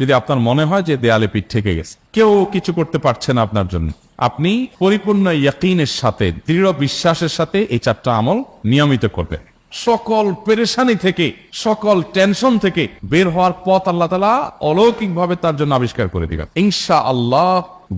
যদি আপনার মনে হয় যে দেয়ালে পিঠ থেকে গেছে, কেউ কিছু করতে পারছে না আপনার জন্য, আপনি পরিপূর্ণ ইয়াকিনের সাথে, দৃঢ় বিশ্বাসের সাথে এই 4টা আমল নিয়মিত করবেন। সকল পেরেশানি থেকে, সকল টেনশন থেকে বের হওয়ার পথ আল্লাহ তাআলা অলৌকিকভাবে তার জন্য আবিষ্কার করে দিবেন ইনশাআল্লাহ।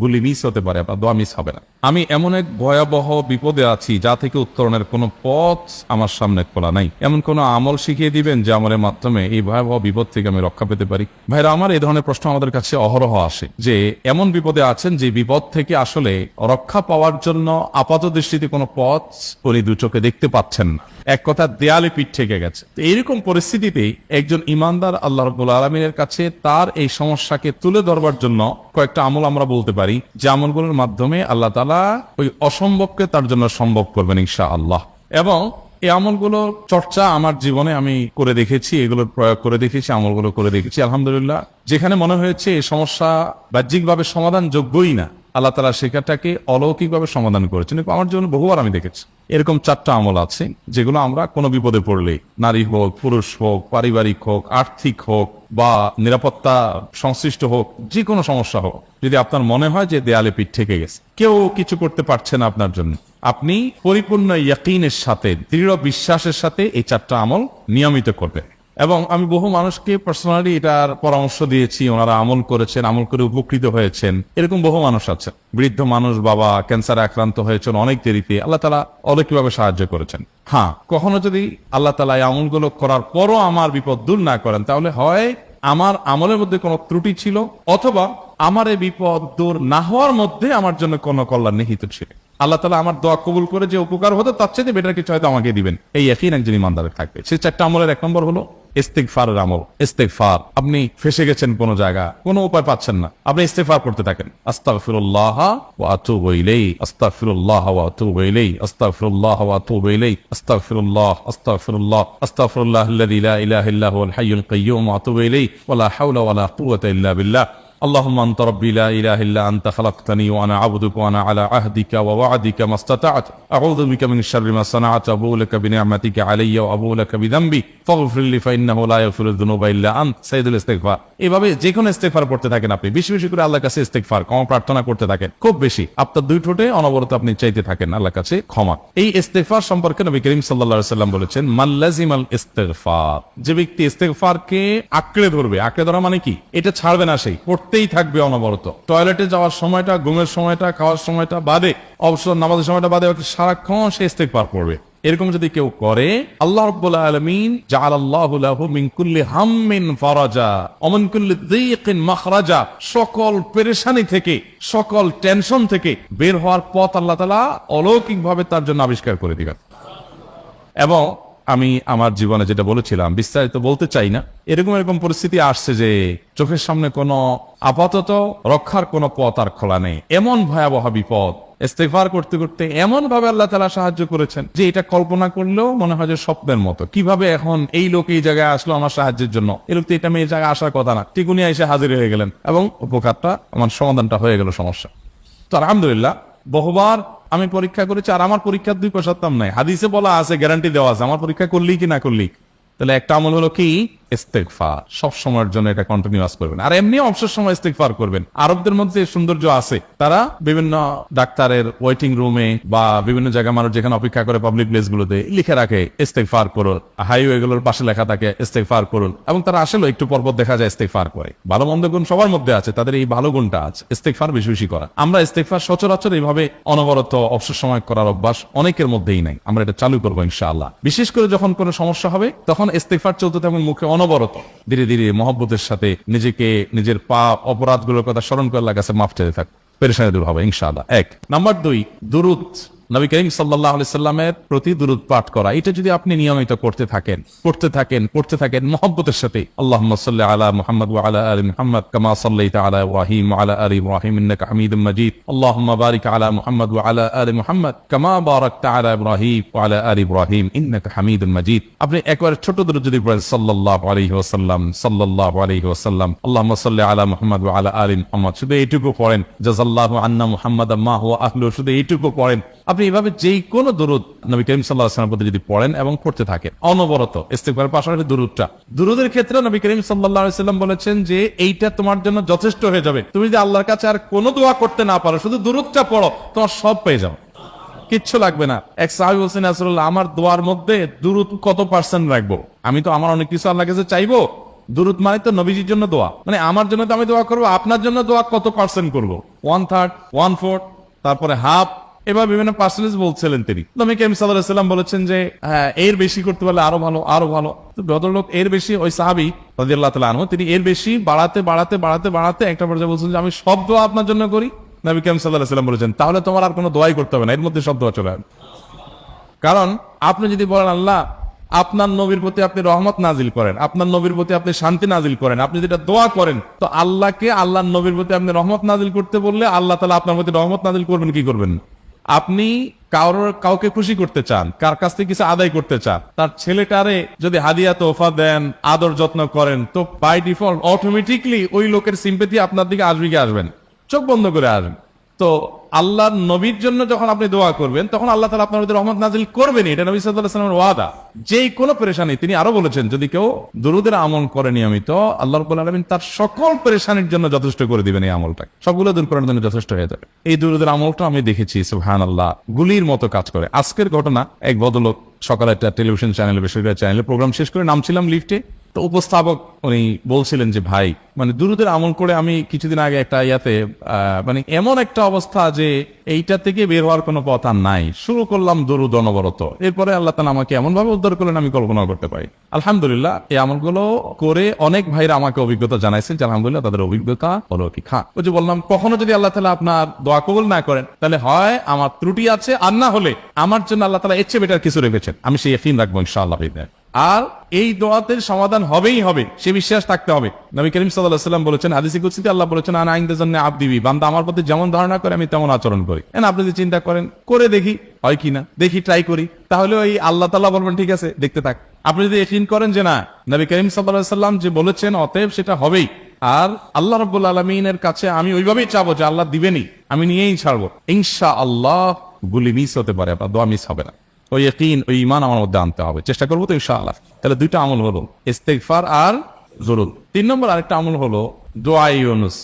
গুলি মিস হতে পারে, আপনার দোয়া মিস হবে না। আমি এমন এক ভয়াবহ বিপদে আছি যা থেকে উত্তরণের কোনো পথ আমার সামনে খোলা নাই, এমন কোন আমল শিখিয়ে দিবেন যে আমলের মাধ্যমে এই ভয়াবহ বিপদ থেকে আমি রক্ষা পেতে পারি। ভাইরা আমার, এই ধরনের প্রশ্ন আমাদের কাছে অহরহ আসে যে এমন বিপদে আছেন যে বিপদ থেকে আসলে রক্ষা পাওয়ার জন্য আপাত দৃষ্টিতে কোনো পথ উনি দু চোখে দেখতে পাচ্ছেন না, এক কথা দেয়ালে পিঠ থেকে গেছে। তো এইরকম পরিস্থিতিতে একজন ইমানদার আল্লাহ রাব্বুল আলামিনের কাছে তার এই সমস্যাকে তুলে ধরবার জন্য কয়েকটা আমল আমরা বলতে পারি, যে আমলগুলোর মাধ্যমে আল্লাহ তাআলা ওই অসম্ভবকে তার জন্য সম্ভব করবেন ইনশাআল্লাহ। এবং এই আমলগুলো চর্চা আমার জীবনে আমি করে দেখেছি, এগুলোর প্রয়োগ করে দেখেছি, আমলগুলো করে দেখেছি আলহামদুলিল্লাহ। যেখানে মনে হয়েছে এই সমস্যা বাহ্যিকভাবে সমাধান যোগ্যই না, আল্লাহ তাআলা সেটাকে অলৌকিকভাবে সমাধান করেছেন। আমার জীবনে বহুবার আমি দেখেছি। এরকম 4টা আমল আছে যেগুলো আমরা কোনো বিপদে পড়লে, নারী হোক, পুরুষ হোক, পারিবারিক হোক, আর্থিক হোক বা নিরাপত্তা সংশ্লিষ্ট হোক, যে কোনো সমস্যা হোক, যদি আপনার মনে হয় যে দেয়ালে পিঠ থেকে গেছে, কেউ কিছু করতে পারছে না আপনার জন্য, আপনি পরিপূর্ণ ইয়াকিনের সাথে, দৃঢ় বিশ্বাসের সাথে এই 4টা আমল নিয়মিত করবেন। এবং আমি বহু মানুষকে পার্সোনালি এটার পরামর্শ দিয়েছি, ওনারা আমল করেছেন, আমল করে উপকৃত হয়েছেন। এরকম বহু মানুষ আছে, বৃদ্ধ মানুষ, বাবা ক্যান্সারে আক্রান্ত হয়েছেন অনেক দেরিতে, আল্লাহ তাআলা অলৌকিকভাবে সাহায্য করেছেন। হ্যাঁ, কখনো যদি আল্লাহ তাআলা এই আমলগুলো করার পরও আমার বিপদ দূর না করেন, তাহলে হয় আমার আমলের মধ্যে কোনো ত্রুটি ছিল, অথবা আমার এই বিপদ দূর না হওয়ার মধ্যে আমার জন্য কোনো কল্যাণ নিহিত ছিল। আল্লাহ তাআলা আমার দোয়া কবুল করে যে উপকার হতো তার চেয়ে বেটার কিছু হয়তো আমাকে দিবেন, এই ইয়াকিন একজন ইমানদারের থাকবে। সেই 4টা আমলের 1 নম্বর হলো ইস্তিগফারের আমল। ইস্তিগফার, আপনি ফেসে গেছেন কোন জায়গা, কোনো উপায় পাচ্ছেন না, আপনি ইস্তিগফার করতে থাকেন। আস্তাগফিরুল্লাহ ওয়া আতুবু ইলাইহি, আস্তাগফিরুল্লাহ ওয়া আতুবু ইলাইহি, আস্তাগফিরুল্লাহ ওয়া আতুবু ইলাইহি, আস্তাগফিরুল্লাহ, আস্তাগফিরুল্লাহ, আস্তাগফিরুল্লাহাল্লাযী লা ইলাহা ইল্লা হুয়াল হাইয়ুল কাইয়্যুম ওয়া আতুবু ইলাইহি ওয়া লা হাওলা ওয়া লা কুওয়াতা ইল্লা বিল্লাহ। اللهم انت ربي لا اله الا انت خلقتني وانا عبدك وانا على عهدك ووعدك ما استطعت اعوذ بك من شر ما صنعت ابوء لك بنعمتك علي وابوء لك بذنبي فاغفر لي فانه لا يغفر الذنوب الا انت سيد الاستغفار। এভাবে যে কোনো ইস্তিগফার করতে থাকেন, আপনি বেশি বেশি করে আল্লাহর কাছে ইস্তিগফার, ক্ষমা প্রার্থনা করতে থাকেন, খুব বেশি, আপনার 2 ঠোঁটে অনবরত আপনি চাইতে থাকেন আল্লাহর কাছে ক্ষমা। এই ইস্তিগফার সম্পর্কে নবী করিম সাল্লাল্লাহু আলাইহি ওয়াসাল্লাম বলেছেন, মান লাজিমাল ইস্তিগফার, যে ব্যক্তি ইস্তিগফারকে আঁকড়ে ধরবে, আঁকড়ে ধরা মানে কি, এটা ছাড়বে না, সেই করতেই থাকবে অনবরত। টয়লেটে যাওয়ার সময়টা, ঘুমের সময়টা, খাওয়ার সময়টা বাদে, অবসর নামাজের সময়টা বাদে সারাক্ষণ সে ইস্তিগফার করবে। এরকম যদি কেউ করে, আল্লাহ রাব্বুল আলামিন জাআলাল্লাহু লাহু মিন কুল্লি হাম্মিন ফারাজা ওয়া মিন কুল্লি যিকিন মাখরাজা, সকল পেরেশানি থেকে, সকল টেনশন থেকে বের হওয়ার পথ আল্লাহ তাআলা অলৌকিকভাবে তার জন্য আবিষ্কার করে দিবেন। এবং আমি আমার জীবনে যেটা বলেছিলাম, বিস্তারিত বলতে চাই না, এরকম পরিস্থিতি আসছে যে চোখের সামনে কোনো আপাতত রক্ষার কোনো পথ আর খোলা নেই, এমন ভয়াবহ বিপদ। ইস্তিগফার করতে করতে এমন ভাবে আল্লাহ তাআলা সাহায্য করেছেন যে এটা কল্পনা করলেও মনে হয় যে স্বপ্নের মতো। কিভাবে এখন এই লোক এই জায়গায় আসলো আমার সাহায্যের জন্য, এই লোক তো এটা এই জায়গায় আসার কথা না, ঠিক উনি এসে হাজির হয়ে গেলেন এবং উপকারটা, আমার সমাধানটা হয়ে গেল সমস্যা। তো আলহামদুলিল্লাহ, বহুবার আমি পরীক্ষা করেছি, আর আমার পরীক্ষার 2 পয়সার দাম নাই। হাদিসে বলা আছে, গ্যারান্টি দেওয়া আছে, আমার পরীক্ষা করলি কি না করলি। তাহলে একটা আমল হলো কি, ইস্তিগফার। সব সময়ের জন্য এটা কন্টিনিউয়াস করবেন, আর এমনি অবসর সময় ইস্তিগফার করবেন। আরবদের মধ্যে সৌন্দর্য আছে, তারা বিভিন্ন ডাক্তারের ওয়েটিং রুমে বা বিভিন্ন জায়গায় মানুষ যেখানে অপেক্ষা করে পাবলিক প্লেস গুলোতে লিখে রাখে ইস্তিগফার করুন, হাইওয়ে গুলোর পাশে লেখা থাকে ইস্তিগফার করুন, এবং তারা আসলে একটু পরপর দেখা যায় ইস্তিগফার করে। ভালো মন্দ গুণ সবার মধ্যে আছে, তাদের এই ভালো গুণটা আছে, ইস্তিগফার বেশি বেশি করা। আমরা ইস্তিগফার সচরাচর এইভাবে অনবরত অবসর সময় করার অভ্যাস অনেকের মধ্যেই নাই, আমরা এটা চালু করবো ইনশাআল্লাহ। বিশেষ করে যখন কোনো সমস্যা হবে, তখন ইস্তিগফার চলতে থাকবে মুখে অনবরত, ধীরে ধীরে মহব্বতের সাথে নিজেকে, নিজের পাপ অপরাধগুলোর কথা স্মরণ করে আল্লাহর কাছে মাফ চাইতে থাক, পেরেশানি দূর হবে ইনশাআল্লাহ। 1 নাম্বার 2, দুরূদ, নবী করিম সাল্লাল্লাহু আলাইহি সাল্লামের প্রতি দুরূদ পাঠ করা। এটা যদি আপনি নিয়মিত করতে থাকেন মহব্বতের সাথে, আল্লাহুম্মা সাল্লি আলা মুহাম্মাদ ওয়া আলা আলি মুহাম্মাদ কামা সাল্লাইতা আলা ইব্রাহিম ওয়া আলা আলি ইব্রাহিম ইন্নাকা হামিদুম মাজিদ, আল্লাহুম্মা বারিক আলা মুহাম্মাদ ওয়া আলা আলি মুহাম্মাদ কামা বারাকতা আলা ইব্রাহিম ওয়া আলা আলি ইব্রাহিম ইন্নাকা হামিদুম মাজিদ। আপনি একবার ছোট দুরূদ যদি পড়েন, সাল্লাল্লাহু আলাইহি ওয়াসাল্লাম, সাল্লাল্লাহু আলাইহি ওয়াসাল্লাম, আল্লাহুম্মা সাল্লি আলা মুহাম্মাদ ওয়া আলা আলি মুহাম্মাদ, শুধু এইটুকু পড়েন। জাযাল্লাহু আন্না মুহাম্মাদাম মা হুয়া আহলু, শুধু এইটুকু পড়েন। আপনি এইভাবে যেই কোনো দুরুদ নবী করিম সাল্লাল্লাহু আলাইহি ওয়াসাল্লামের প্রতি যদি পড়েন এবং পড়তে থাকেন অনবরত, ইস্তিগফারের পাশাপাশি দুরুদের ক্ষেত্রে নবী করিম সাল্লাল্লাহু আলাইহি ওয়াসাল্লাম বলেছেন যে এইটা তোমার জন্য যথেষ্ট হয়ে যাবে। তুমি যদি আল্লাহর কাছে আর কোনো দোয়া করতে না পারো, শুধু দুরুদটা পড়ো, তোমার সব পেয়ে যাও, কিচ্ছু লাগবে না। এক সাহাবী বলছেন, রাসূলুল্লাহ, আমার দোয়ার মধ্যে দুরুদ কত পার্সেন্ট রাখবো? আমি তো আমার অনেক কিছু আল্লাহর কাছে চাইবো, দুরুদ মানে তো নবীজির জন্য দোয়া, মানে আমার জন্য তো আমি দোয়া করবো, আপনার জন্য দোয়া কত পার্সেন্ট করবো? 1/3, 1/4, তারপরে হাফ, এবার বিভিন্ন পার্সেন্টেজ বলছিলেন তিনি। নবী করিম সাল্লাল্লাহু আলাইহি ওয়াসাল্লাম বলেছেন যে হ্যাঁ, এর বেশি করতে পারলে আরো ভালো, আরো ভালো। তো ভদ্রলোক এর বেশি, ওই সাহাবী রাদিয়াল্লাহু তাআলা আনহু, তিনি এর বেশি বাড়াতে বাড়াতে বাড়াতে বাড়াতে একটা পর্যায়ে বলছেন যে আমি সব দোয়া আপনার জন্য করি। নবী করিম সাল্লাল্লাহু আলাইহি ওয়াসাল্লাম বলেছেন তাহলে তোমার আর কোনো দোয়াই করতে হবে না, এর মধ্যে সব দোয়া চলে আসবে। কারণ আপনি যদি বলেন আল্লাহ আপনার নবীর প্রতি আপনি রহমত নাজিল করেন, আপনার নবীর প্রতি আপনি শান্তি নাজিল করেন, আপনি যেটা দোয়া করেন, তো আল্লাহকে আল্লাহর নবীর প্রতি আপনি রহমত নাজিল করতে বললে আল্লাহ তাআলা আপনার প্রতি রহমত নাজিল করবেন কি করবেন? আপনি কাউকে খুশি করতে চান, কার কাছ থেকে কিছু আদায় করতে চান, তার ছেলেটারে যদি হাদিয়া তোফা দেন, আদর যত্ন করেন, তো বাই ডিফল্ট অটোমেটিকলি ওই লোকের সিম্পেথি আপনার দিকে আসবে কি আসবেন? চোখ বন্ধ করে আসবেন। তো আল্লাহর নবীর জন্য যখন আপনি দোয়া করবেন, তখন আল্লাহ তাআলা আপনার মধ্যে রহমত নাজিল করবেনই, এটা নবী সাল্লাল্লাহু আলাইহি ওয়াসাল্লামের ওয়াদা। যেই কোনো পেরেশানি, তিনি আরো বলেছেন যদি কেউ দুরুদের আমল করে নিয়মিত, আল্লাহ রাব্বুল আলামিন তার সকল পেরেশানির জন্য যথেষ্ট করে দিবেন। এই আমলটা সবগুলো দূর করার জন্য যথেষ্ট হয়ে যাবে। এই দুরুদের আমলটা আমি দেখেছি সুবহানাল্লাহ গুলির মতো কাজ করে। আজকের ঘটনা, এক ভদ্রলোক সকালে একটা টেলিভিশন চ্যানেলে, বেসরকারি চ্যানেলে প্রোগ্রাম শেষ করে নামছিলাম লিফটে, তো উপস্থাপক উনি বলছিলেন যে ভাই, মানে দুরুদের আমল করে আমি কিছুদিন আগে একটা ইয়াতে মানে এমন একটা অবস্থা যে এইটা থেকে বের হওয়ার কোনো পথ আর নাই, শুরু করলাম দরুদ অনবরত, এরপরে আল্লাহ তাআলা আমাকে এমন ভাবে উদ্ধার করলেন আমি কল্পনা করতে পারি। আলহামদুলিল্লাহ, এই আমলগুলো করে অনেক ভাইরা আমাকে অভিজ্ঞতা জানাইছেন যে আলহামদুলিল্লাহ তাদের অভিজ্ঞতা হলো কি খা। ওই যে বললাম, কখনো যদি আল্লাহ তাআলা আপনার দোয়া কবুল না করেন, তাহলে হয় আমার ত্রুটি আছে, আর না হলে আমার জন্য আল্লাহ তাআলা এর চেয়ে বেটার কিছু রেখেছেন, আমি সেই ইয়াকিন রাখবো ইনশাআল্লাহ। আর এই দোয়াতের সমাধান হবেই হবে, সে বিশ্বাস থাকতে হবে। নবী করিম সাল্লাল্লাহু আলাইহি ওয়াসাল্লাম বলেছেন, হাদিসে কুদসিতে আল্লাহ বলেছেন, আনা ইনদা জান্নি আবদি বি, বান্দা আমার প্রতি যেমন ধারণা করে আমি তেমন আচরণ করি। আপনি যদি চিন্তা করেন, করে দেখি হয় কিনা, দেখি ট্রাই করি, তাহলে ওই আল্লাহ তাআলা বলবেন ঠিক আছে দেখতে থাক। আপনি যদি ইয়াকিন করেন যে না, নবী করিম সাল্লাল্লাহু আলাইহি ওয়াসাল্লাম যে বলেছেন, অতএব সেটা হবেই, আর আল্লাহ রাব্বুল আলামিনের কাছে আমি ওইভাবেই চাবো যে আল্লাহ দিবেনই, আমি নিয়েই ছাড়বো, ইনশাআল্লাহ গুলি মিস হতে পারে, আপনার দোয়া মিস হবে না। ওই ইয়াকিন, ওই ঈমান আমার মধ্যে আনতে হবে, চেষ্টা করবো তো ইনশাআল্লাহ। তাহলে দুইটা আমল হলো ইস্তিগফার আর দুরুদ। 3 নম্বর আরেকটা আমল হলো দোয়া ইউনুস।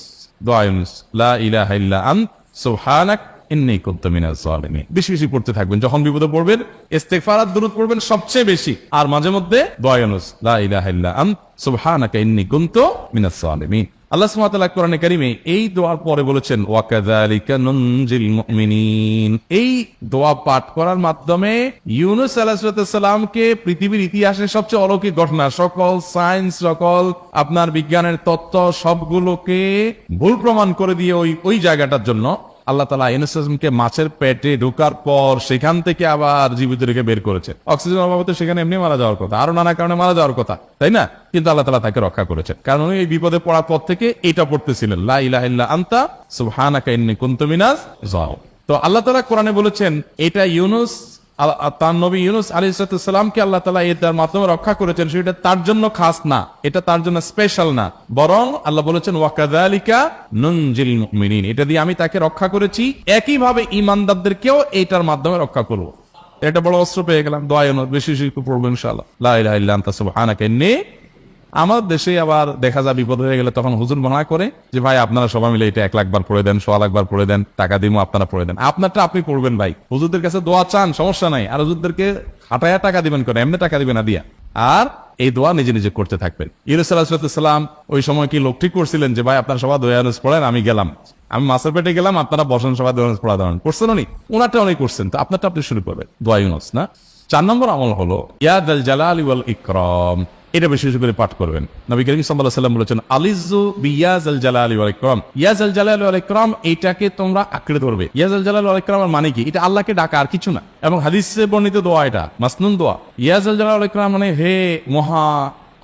দোয়া ইউনুস, লা ইলাহা ইল্লা আনত সুবহানাক ইন্নী কুনতু মিনাজ জালিমিন। বেশি বেশি পড়তে থাকবেন, যখন বিপদে পড়বেন ইস্তিগফার আর দুরুদ পড়বেন সবচেয়ে বেশি, আর মাঝে মধ্যে দোয়া ইউনুস, লা ইলাহা ইল্লা আনত সুবহানাকা ইন্নী কুনতু মিনাজ জালিমিন। আল্লাহ সুবহানাহু ওয়া তাআলা কোরআনে কারীমে এই দোয়ার পরে বলেছেন, ওয়া কাযালিকা নুনজিল মুমিনিন। এই দোয়া পাঠ করার মাধ্যমে ইউনুস আলাইহিস সালামকে পৃথিবীর ইতিহাসের সবচেয়ে অলৌকিক ঘটনা, সকল সায়েন্স, সকল আপনার বিজ্ঞানের তত্ত্ব সবগুলোকে ভুল প্রমাণ করে দিয়ে ওই জায়গাটার জন্য আল্লাহ তাআলা ইউনুস আলাইহিসকে মাছের পেটে ঢোকার পর সেখান থেকে আবার জীবিত রেখে বের করেছেন। অক্সিজেন অভাবে সেখানে এমনি মারা যাওয়ার কথা, আরো নানা কারণে মারা যাওয়ার কথা, তাই না? কিন্তু আল্লাহ তাআলা তাকে রক্ষা করেছেন, কারণ উনি এই বিপদে পড়ার পর থেকে এটা পড়তেছিলেন, লা ইলাহা ইল্লা আনতা সুবহানাকা ইন্নী কুনতু মিনাজ জালিমিন। তো আল্লাহ তাআলা কোরআনে বলেছেন, এটা ইউনুস, তার নবী ইউনুস আলাইহিস সালামকে আল্লাহ তাআলা এটার মাধ্যমে রক্ষা করেছেন, সেটা তার জন্য খাস না, এটা তার জন্য স্পেশাল না, বরং আল্লাহ বলেছেন ওয়া কাযালিকা নুনজিল মুমিনিন, এটা দিয়ে আমি তাকে রক্ষা করেছি, একইভাবে ঈমানদারদেরকেও এটার মাধ্যমে রক্ষা করব। এটা বড় অস্ত্র পেয়ে গেলাম। দোয়া ইউনুস বেশি বেশি পড়বো ইনশাআল্লাহ, লা ইলাহা ইল্লা আনতা সুবহানাকা ইন্নী। আমার দেশে আবার দেখা যায় বিপদ হয়ে গেলে তখন হুজুর মনে করে যে ভাই আপনারা সবাই মিলে এটা 1 লাখ বার পড়ে দেন, 100 লাখ বার পড়ে দেন, টাকা দিমু আপনারা পড়ে দেন। আপনারটা আপনি পড়বেন ভাই, হুজুরদের কাছে দোয়া চান সমস্যা নাই, আর হুজুরদেরকে হাঁটায়া টাকা দিবেন করে, এমনি টাকা দিবেন না দিয়া। আর এই দোয়া নিজে নিজে করতে থাকবেন। ইউনুস আলাইহিস সালাম ওই সময় কি লোক ঠিক করছিলেন যে ভাই আপনারা সবাই দোয়া ইউনুস পড়েন, আমি গেলাম, আমি মাছের পেটে গেলাম, আপনারা বসেন সবাই দোয়া ইউনুস পড়া দেন, করছেন উনি? ওনারটা অনেক করছেন, তো আপনারটা আপনি শুরু করবেন দোয়া ইউনুস না। 4 নম্বর আমল হলো ইয়া যাল জালালি ওয়াল ইকরাম। এটা বেশি বেশি করে পাঠ করবেন। নবী করিম সাল্লাল্লাহু আলাইহি ওয়াসাল্লাম বলেছেন, আলিজু বিয়াজাল জালালি ওয়াল ইকরাম। ইয়াজাল জালালি ওয়াল ইকরাম, এটাকে তোমরা আঁকড়ে ধরবে। ইয়াজাল জালালি ওয়াল ইকরাম মানে কি? এটা আল্লাহকে ডাকা, আর কিছু না। এবং হাদিসে বর্ণিত দোয়া, এটা মাসনুন দোয়া। ইয়াজাল জালালি ওয়াল ইকরাম মানে হে মহা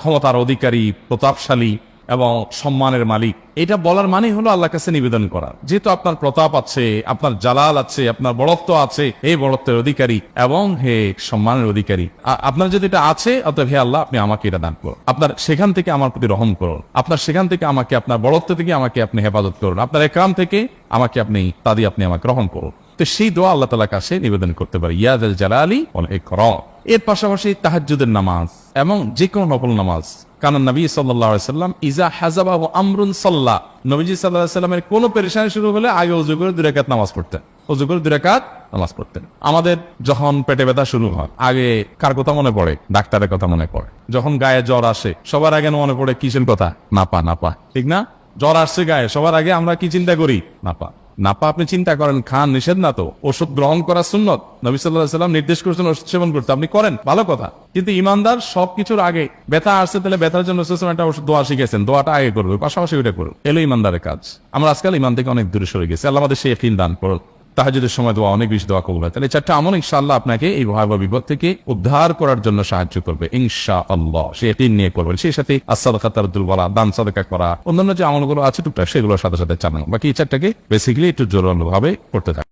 ক্ষমতার অধিকারী, প্রতাপশালী এবং সম্মানের মালিক। এটা বলার মানে হলো আল্লাহর কাছে নিবেদন করা, যেহেতু আপনার প্রতাপ আছে, আপনার জালাল আছে, আপনার বড়ত্ব আছে, এই বড়ত্বের অধিকারী এবং হে সম্মানের অধিকারী, আপনার যদি এটা আছে, অতএব হে আল্লাহ আপনি আমাকে এটা দান করুন, আপনার সেখান থেকে আমার প্রতি রহম করুন, আপনার সেখান থেকে আমাকে, আপনার বড়ত্ব থেকে আমাকে আপনি হেফাজত করুন, আপনার একরাম থেকে আমাকে আপনি, তা দিয়ে আপনি আমাকে রহম করুন। তো সেই দোয়া আল্লাহ তাআলার কাছে নিবেদন করতে পারি, ইয়া যাল জালালি ওয়াল ইকরাম। এর পাশাপাশি তাহাজ্জুদের নামাজ এবং যে কোনো নফল নামাজ, কারণ নবী সাল্লাল্লাহু আলাইহি সাল্লাম ইজা হাযাবাহু আমরুন সাল্লা, নবীজি সাল্লাল্লাহু আলাইহি সাল্লামের কোন পেরেশানি শুরু হলে আগে ওযু করে 2 রাকাত নামাজ পড়তেন, ওযু করে 2 রাকাত নামাজ পড়তেন। আমাদের যখন পেটে ব্যথা শুরু হয়, আগে কার কথা মনে পড়ে? ডাক্তারের কথা মনে পড়ে। যখন গায়ে জ্বর আসে, সবার আগে মনে পড়ে কিসের কথা? নাপা, নাপা, ঠিক না? জ্বর আসছে গায়ে, সবার আগে আমরা কি চিন্তা করি? নাপা। নাপা আপনি চিন্তা করেন, খান, নিষেধ না তো, ওষুধ গ্রহণ করা সুন্নত, নবী সাল্লাল্লাহু আলাইহি সাল্লাম নির্দেশ করেছেন ওষুধ সেবন করতে, আপনি করেন, ভালো কথা। কিন্তু ইমানদার সবকিছুর আগে ব্যথা আসছে, তাহলে ব্যথার জন্য রাসূল সাল্লাল্লাহু আলাইহি ওয়াসাল্লাম একটা ওষুধ দোয়া শিখেছেন, দোয়াটা আগে করবে, পাশাপাশি ওইটা করুন, এলো ইমানদারের কাজ। আমরা আজকাল ইমান থেকে অনেক দূরে সরে গেছি, আল্লাহ আমাদের সেই ইয়াকিন দান করুন। তাহাজ্জুদের সময় দোয়া, অনেক বেশি দোয়া কবুল হয়। তাহলে 4টা আমল ইনশাআল্লাহ আপনাকে এই ভয়াবহ বিপদ থেকে উদ্ধার করার জন্য সাহায্য করবে ইনশাআল্লাহ। সে ইয়াকিন নিয়ে করবেন, সেই সাথে as-সাদাকা তারদুল বালা, দান সাদাকা করা, অন্যান্য যে আমলগুলো আছে টুকটাক, সেগুলোর সাথে সাথে চালানো। বাকি এই 4টাকে বেসিক্যালি একটু জোরালোভাবে করতে থাকবে।